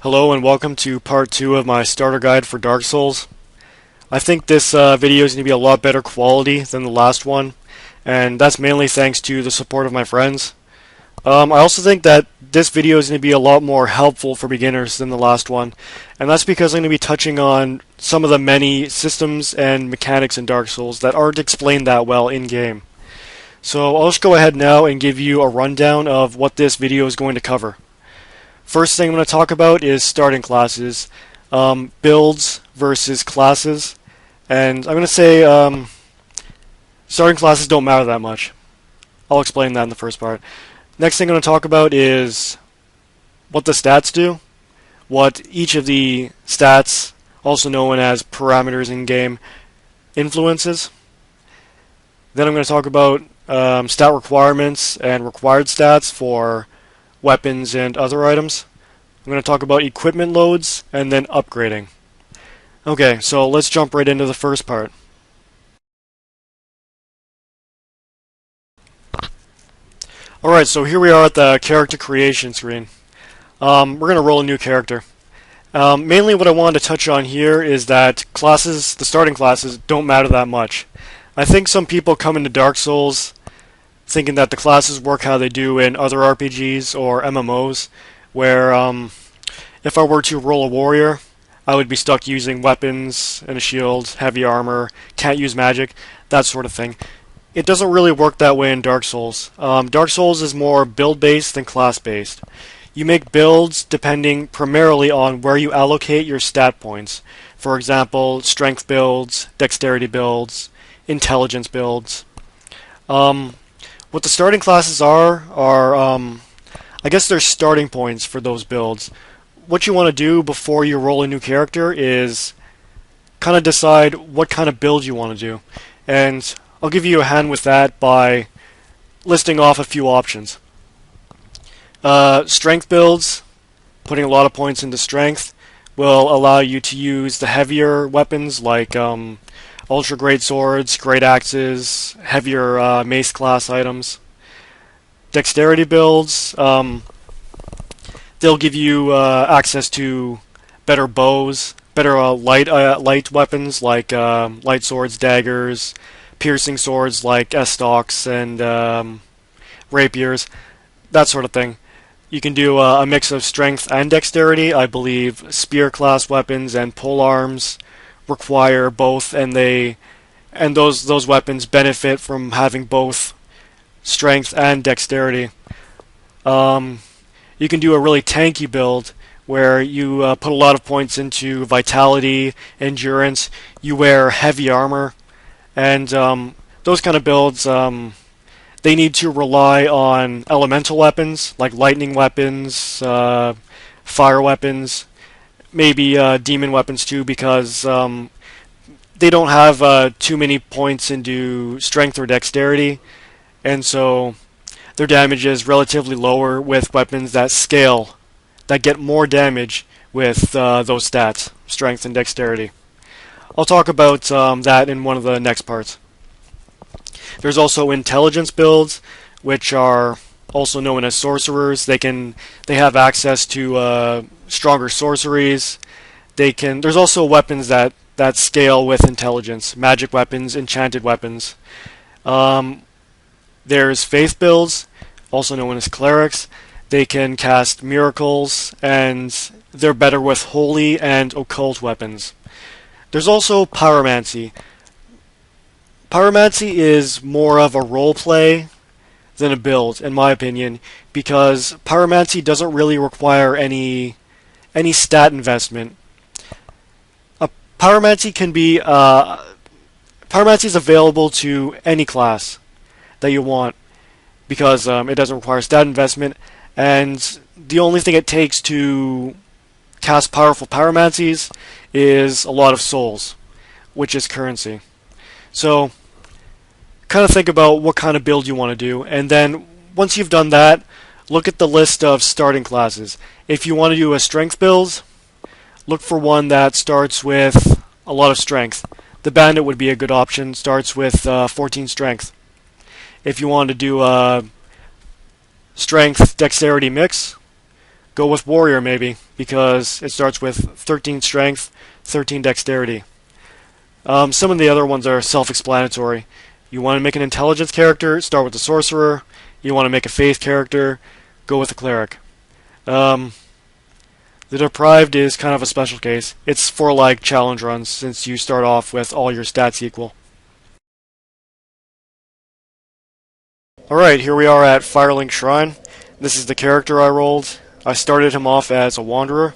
Hello and welcome to part 2 of my starter guide for Dark Souls. I think this video is going to be a lot better quality than the last one, and that's mainly thanks to the support of my friends. I also think that this video is going to be a lot more helpful for beginners than the last one, and that's because I'm going to be touching on some of the many systems and mechanics in Dark Souls that aren't explained that well in-game. So I'll just go ahead now and give you a rundown of what this video is going to cover. First thing I'm going to talk about is starting classes, builds versus classes, and I'm going to say starting classes don't matter that much. I'll explain that in the first part. Next thing I'm going to talk about is what the stats do, what each of the stats, also known as parameters in game, influences. Then I'm going to talk about stat requirements and required stats for weapons and other items. I'm going to talk about equipment loads and then upgrading. Okay, so let's jump right into the first part. Alright, so here we are at the character creation screen. We're going to roll a new character. Mainly what I wanted to touch on here is that classes, the starting classes, don't matter that much. I think some people come into Dark Souls thinking that the classes work how they do in other RPGs or MMOs, where if I were to roll a warrior, I would be stuck using weapons and a shield, heavy armor, can't use magic, that sort of thing. It doesn't really work that way in Dark Souls. Dark Souls is more build-based than class-based. You make builds depending primarily on where you allocate your stat points. For example, strength builds, dexterity builds, intelligence builds. What the starting classes are I guess they're starting points for those builds. What you want to do before you roll a new character is kind of decide what kind of build you want to do. And I'll give you a hand with that by listing off a few options. Strength builds, putting a lot of points into strength, will allow you to use the heavier weapons like ultra great swords, great axes, heavier mace class items. Dexterity builds, they'll give you access to better bows, better light weapons like light swords, daggers, piercing swords like estocs and rapiers, that sort of thing. You can do a mix of strength and dexterity. I believe spear class weapons and polearms require both, and those weapons benefit from having both strength and dexterity. You can do a really tanky build where you put a lot of points into vitality, endurance, you wear heavy armor, and those kind of builds, they need to rely on elemental weapons like lightning weapons, fire weapons, maybe demon weapons too, because they don't have too many points into strength or dexterity, and so their damage is relatively lower with weapons that scale, that get more damage with those stats, strength and dexterity. I'll talk about that in one of the next parts. There's also intelligence builds, which are also known as sorcerers. They have access to stronger sorceries. There's also weapons that scale with intelligence, magic weapons, enchanted weapons. There's faith builds, also known as clerics. They can cast miracles, and they're better with holy and occult weapons. There's also pyromancy. Pyromancy is more of a roleplay than a build, in my opinion, because pyromancy doesn't really require any stat investment. Pyromancy is available to any class that you want because it doesn't require stat investment, and the only thing it takes to cast powerful pyromancies is a lot of souls, which is currency. So kind of think about what kind of build you want to do, and then once you've done that, look at the list of starting classes. If you want to do a strength build, look for one that starts with a lot of strength. The bandit would be a good option, starts with 14 strength. If you want to do a strength dexterity mix, Go with Warrior maybe, because it starts with 13 Strength, 13 Dexterity. Some of the other ones are self-explanatory. You want to make an Intelligence character, start with the Sorcerer. You want to make a Faith character, go with the Cleric. The Deprived is kind of a special case. It's for like challenge runs, since you start off with all your stats equal. Alright, here we are at Firelink Shrine. This is the character I rolled. I started him off as a Wanderer.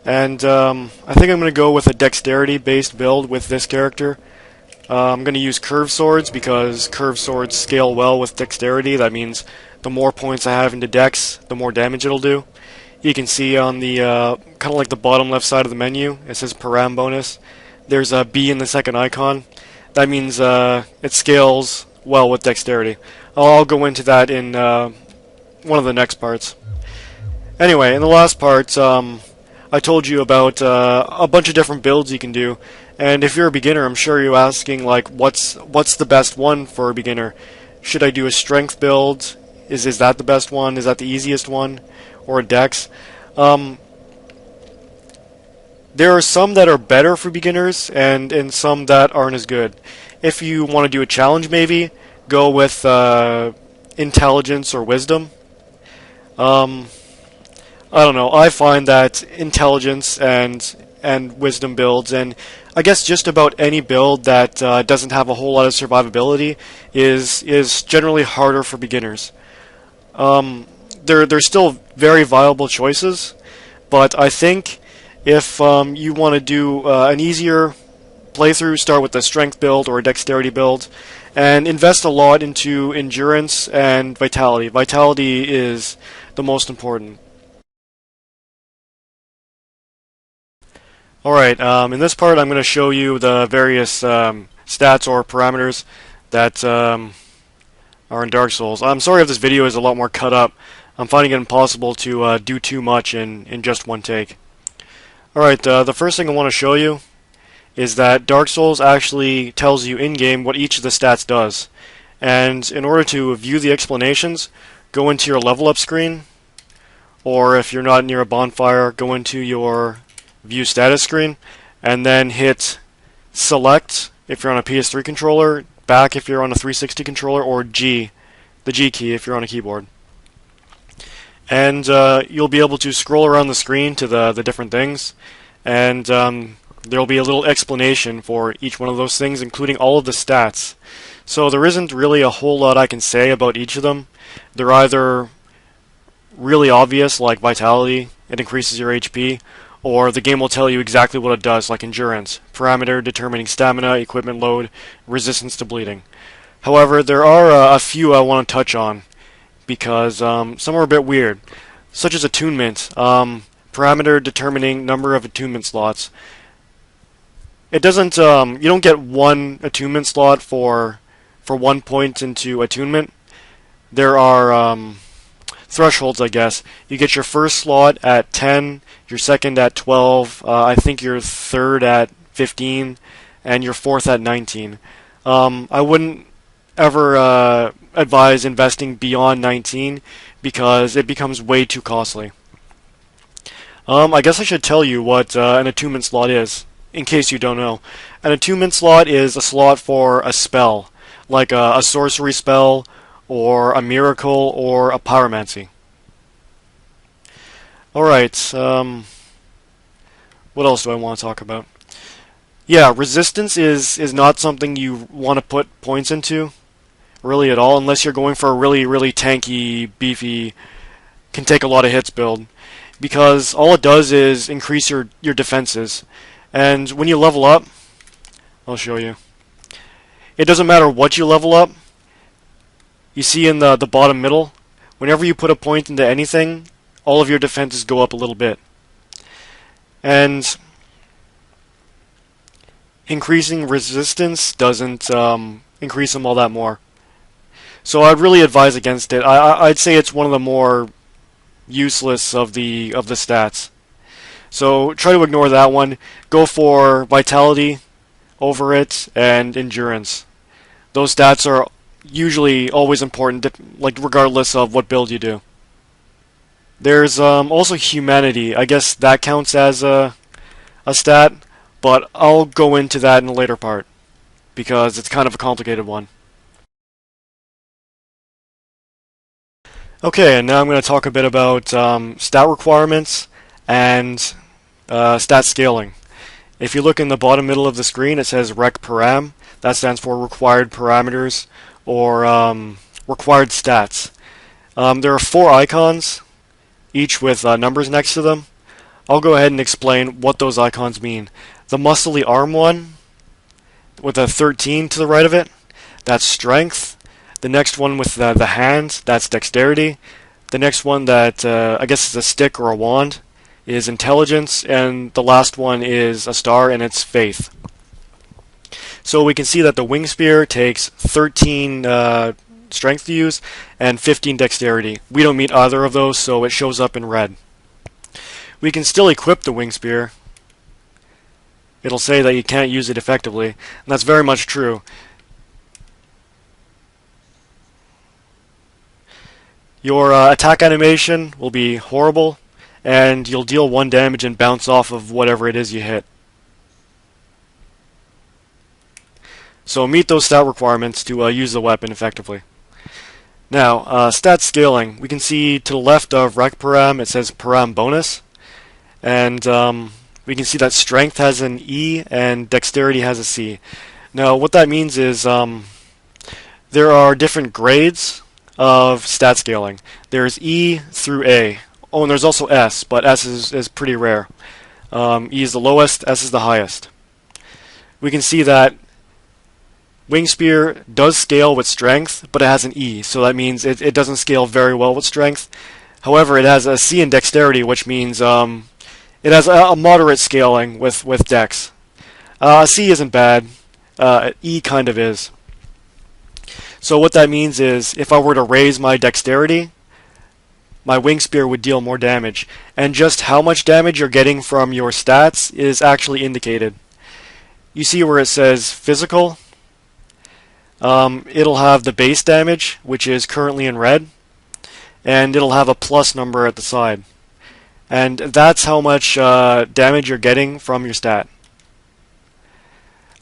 And I think I'm going to go with a Dexterity-based build with this character. I'm going to use Curved Swords because Curved Swords scale well with Dexterity. That means the more points I have into Dex, the more damage it'll do. You can see on the kind of like the bottom left side of the menu, it says Param bonus. There's a B in the second icon. That means it scales well with Dexterity. I'll go into that in one of the next parts. Anyway, in the last part, I told you about a bunch of different builds you can do, and if you're a beginner, I'm sure you're asking like, what's the best one for a beginner? Should I do a strength build? Is that the best one? Is that the easiest one? Or a dex? There are some that are better for beginners, and some that aren't as good. If you want to do a challenge, maybe go with intelligence or wisdom. I don't know. I find that intelligence and wisdom builds, and I guess just about any build that doesn't have a whole lot of survivability is generally harder for beginners. They're still very viable choices, but I think if you want to do an easier playthrough, start with a strength build or a dexterity build, and invest a lot into endurance and vitality. Vitality is the most important. Alright, in this part I'm going to show you the various stats or parameters that are in Dark Souls. I'm sorry if this video is a lot more cut up. I'm finding it impossible to do too much in just one take. Alright, the first thing I want to show you is that Dark Souls actually tells you in-game what each of the stats does. And in order to view the explanations, go into your level up screen, or if you're not near a bonfire, go into your view status screen, and then hit select if you're on a PS3 controller, back if you're on a 360 controller, or G, the G key if you're on a keyboard. And you'll be able to scroll around the screen to the different things, and there'll be a little explanation for each one of those things, including all of the stats. So there isn't really a whole lot I can say about each of them. They're either really obvious, like vitality, it increases your HP, or the game will tell you exactly what it does, like endurance, parameter determining stamina, equipment load, resistance to bleeding. However, there are a few I want to touch on, because some are a bit weird, such as attunement, parameter determining number of attunement slots. It doesn't, you don't get one attunement slot for 1 point into attunement. There are thresholds, I guess. You get your first slot at 10, your second at 12, I think your third at 15, and your fourth at 19. I wouldn't ever advise investing beyond 19 because it becomes way too costly. I guess I should tell you what an attunement slot is, in case you don't know. An attunement slot is a slot for a spell, like a sorcery spell, or a miracle, or a pyromancy. Alright, what else do I want to talk about? Yeah, resistance is not something you want to put points into, really at all, unless you're going for a really, really tanky, beefy, can take a lot of hits build. Because all it does is increase your defenses. And when you level up, I'll show you. It doesn't matter what you level up. You see in the bottom middle, whenever you put a point into anything, all of your defenses go up a little bit. And increasing resistance doesn't increase them all that more. So I'd really advise against it. I'd say it's one of the more useless of the stats. So try to ignore that one. Go for vitality over it and endurance. Those stats are usually always important, like regardless of what build you do. There's also humanity. I guess that counts as a stat, but I'll go into that in a later part because it's kind of a complicated one. Okay, and now I'm going to talk a bit about stat requirements and stat scaling. If you look in the bottom middle of the screen, it says rec param. That stands for required parameters or required stats. There are 4 icons, each with numbers next to them. I'll go ahead and explain what those icons mean. The muscly arm one, with a 13 to the right of it, that's strength. The next one with the hand, that's dexterity. The next one that I guess is a stick or a wand is intelligence, and the last one is a star, and it's faith. So we can see that the wing spear takes 13 strength to use and 15 dexterity. We don't meet either of those, so it shows up in red. We can still equip the wing spear. It'll say that you can't use it effectively, and that's very much true. Your attack animation will be horrible, and you'll deal 1 damage and bounce off of whatever it is you hit. So meet those stat requirements to use the weapon effectively. Now, stat scaling. We can see to the left of rec param, it says param bonus, and we can see that strength has an E and dexterity has a C. Now, what that means is there are different grades of stat scaling. There's E through A. Oh, and there's also S, but S is pretty rare. E is the lowest, S is the highest. We can see that wing spear does scale with strength, but it has an E, so that means it doesn't scale very well with strength. However, it has a C in dexterity, which means it has a moderate scaling with dex. C isn't bad. E kind of is. So what that means is if I were to raise my dexterity, my wing spear would deal more damage. And just how much damage you're getting from your stats is actually indicated. You see where it says physical? It'll have the base damage, which is currently in red, and it'll have a plus number at the side. And that's how much damage you're getting from your stat.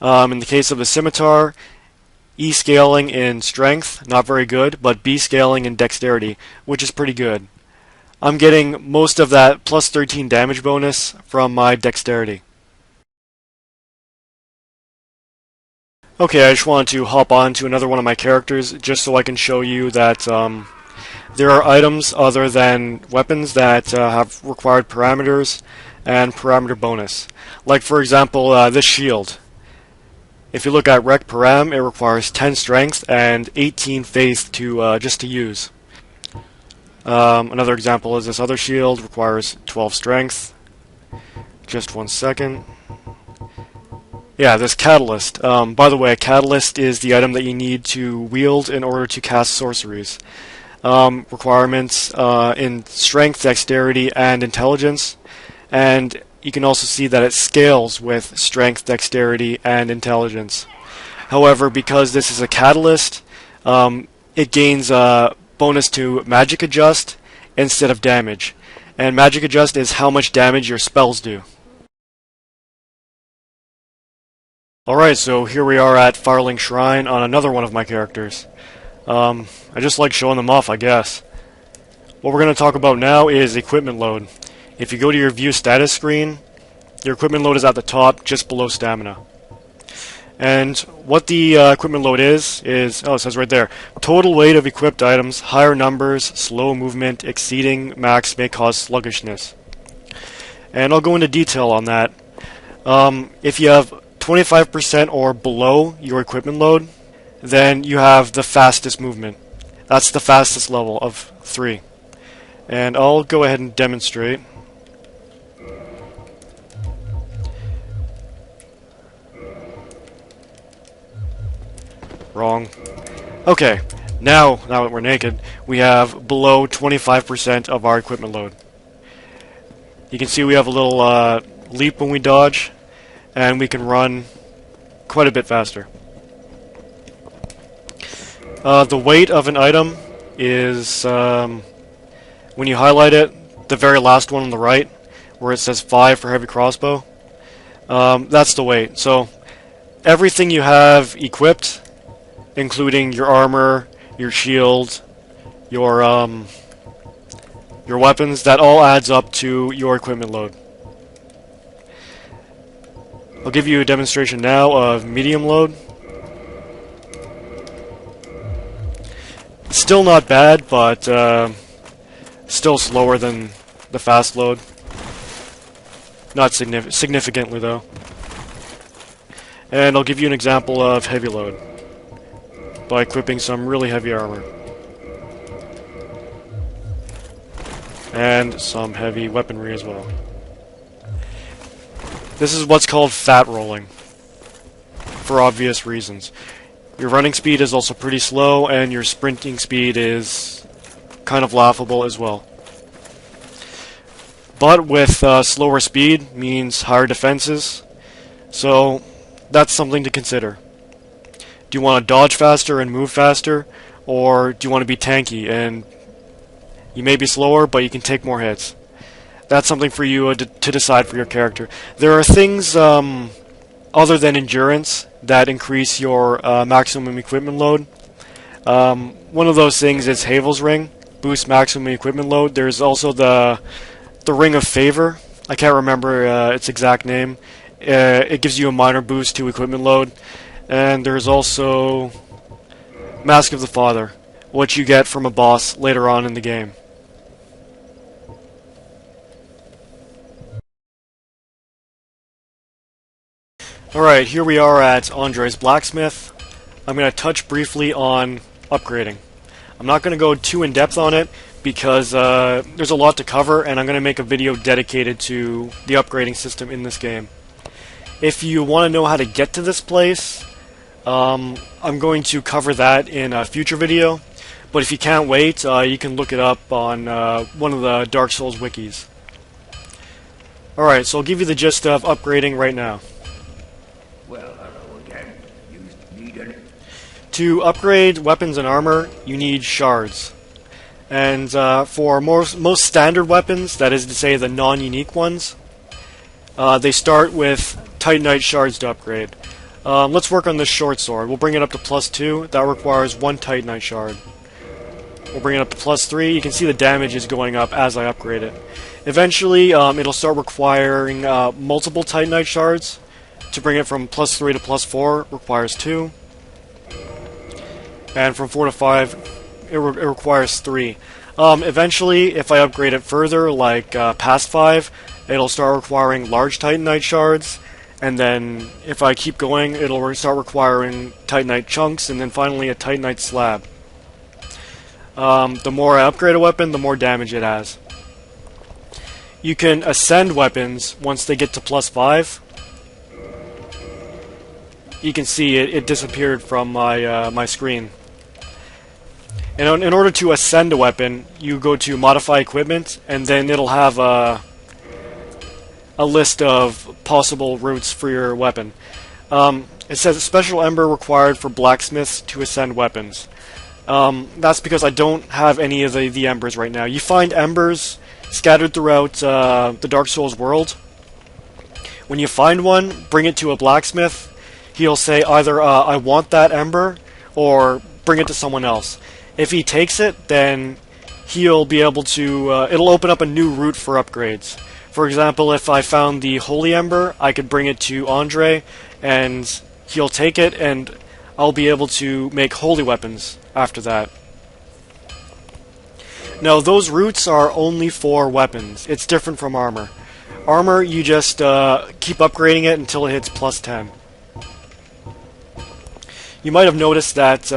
In the case of the scimitar, E scaling in strength, not very good, but B scaling in dexterity, which is pretty good. I'm getting most of that plus 13 damage bonus from my dexterity. Okay, I just wanted to hop on to another one of my characters just so I can show you that there are items other than weapons that have required parameters and parameter bonus. Like, for example, this shield. If you look at rec param, it requires 10 strength and 18 faith just to use. Another example is this other shield requires 12 strength. Just 1 second. Yeah, this catalyst. By the way, a catalyst is the item that you need to wield in order to cast sorceries. Requirements in strength, dexterity, and intelligence. And you can also see that it scales with strength, dexterity, and intelligence. However, because this is a catalyst, it gains a bonus to magic adjust instead of damage. And magic adjust is how much damage your spells do. Alright, so here we are at Firelink Shrine on another one of my characters. I just like showing them off, I guess. What we're going to talk about now is equipment load. If you go to your view status screen, your equipment load is at the top, just below stamina. And what the equipment load is, oh, it says right there, total weight of equipped items, higher numbers, slow movement, exceeding max may cause sluggishness. And I'll go into detail on that. If you have 25% or below your equipment load, then you have the fastest movement. That's the fastest level of 3. And I'll go ahead and demonstrate. Wrong. Okay, now that we're naked, we have below 25% of our equipment load. You can see we have a little leap when we dodge, and we can run quite a bit faster. The weight of an item is, when you highlight it, the very last one on the right, where it says 5 for heavy crossbow. That's the weight. So everything you have equipped, including your armor, your shield, your weapons, that all adds up to your equipment load. I'll give you a demonstration now of medium load. Still not bad, but still slower than the fast load. Not significantly though. And I'll give you an example of heavy load by equipping some really heavy armor. And some heavy weaponry as well. This is what's called fat rolling, for obvious reasons. Your running speed is also pretty slow, and your sprinting speed is kind of laughable as well. But with slower speed means higher defenses, so that's something to consider. Do you want to dodge faster and move faster, or do you want to be tanky and you may be slower, but you can take more hits? That's something for you to decide for your character. There are things other than endurance that increase your maximum equipment load. One of those things is Havel's Ring, boosts maximum equipment load. There's also the Ring of Favor. I can't remember its exact name. It gives you a minor boost to equipment load. And there's also Mask of the Father, which you get from a boss later on in the game. Alright, here we are at Andre's Blacksmith. I'm going to touch briefly on upgrading. I'm not going to go too in-depth on it because there's a lot to cover, and I'm going to make a video dedicated to the upgrading system in this game. If you want to know how to get to this place, I'm going to cover that in a future video, but if you can't wait, you can look it up on one of the Dark Souls wikis. Alright, so I'll give you the gist of upgrading right now. To upgrade weapons and armor, you need shards. And for most standard weapons, that is to say the non-unique ones, they start with Titanite shards to upgrade. Let's work on this short sword. We'll bring it up to +2. That requires 1 Titanite shard. We'll bring it up to +3. You can see the damage is going up as I upgrade it. Eventually, it'll start requiring multiple Titanite shards. To bring it from +3 to +4 requires 2. And from 4 to 5, it requires 3. Eventually, if I upgrade it further, like past 5, it'll start requiring large Titanite shards. And then, if I keep going, it'll start requiring Titanite chunks, and then finally a Titanite slab. The more I upgrade a weapon, the more damage it has. You can ascend weapons once they get to +5. You can see it disappeared from my screen. And in order to ascend a weapon, you go to Modify Equipment, and then it'll have a list of possible routes for your weapon. It says Special Ember required for blacksmiths to ascend weapons. That's because I don't have any of the embers right now. You find embers scattered throughout the Dark Souls world. When you find one, bring it to a blacksmith. He'll say either, I want that ember, or bring it to someone else. If he takes it, then he'll be able to, it'll open up a new route for upgrades. For example, if I found the Holy Ember, I could bring it to Andre, and he'll take it, and I'll be able to make holy weapons after that. Now, those routes are only for weapons. It's different from armor. Armor, you just keep upgrading it until it hits +10. You might have noticed that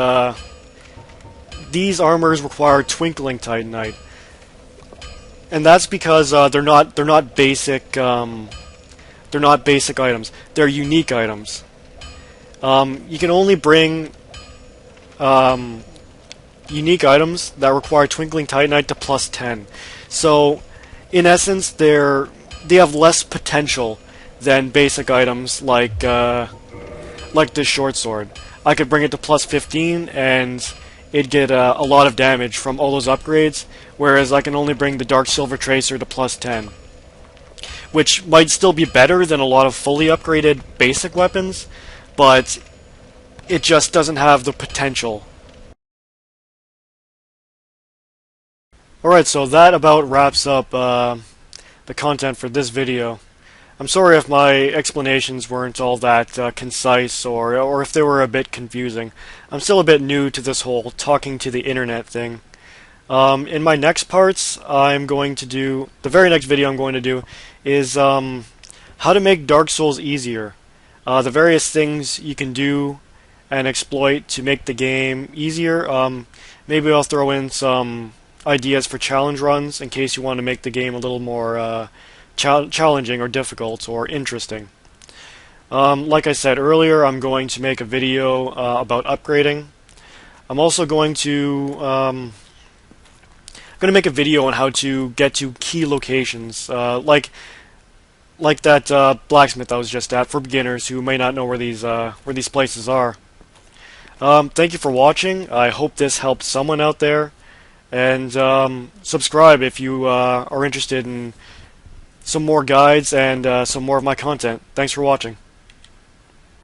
these armors require Twinkling Titanite, and that's because they're not basic items. They're unique items. You can only bring unique items that require Twinkling Titanite to +10. So, in essence, they have less potential than basic items like this short sword. I could bring it to +15, and it'd get a lot of damage from all those upgrades, whereas I can only bring the Dark Silver Tracer to plus 10. Which might still be better than a lot of fully upgraded basic weapons, but it just doesn't have the potential. Alright, so that about wraps up the content for this video. I'm sorry if my explanations weren't all that concise or if they were a bit confusing. I'm still a bit new to this whole talking to the internet thing. In my next parts, I'm going to do, the very next video I'm going to do is how to make Dark Souls easier. The various things you can do and exploit to make the game easier. Maybe I'll throw in some ideas for challenge runs in case you want to make the game a little more challenging or difficult or interesting. Like I said earlier, I'm going to make a video about upgrading. I'm also going to make a video on how to get to key locations, like that blacksmith I was just at, for beginners who may not know where these places are. Thank you for watching. I hope this helped someone out there, and subscribe if you are interested in some more guides and some more of my content. Thanks for watching.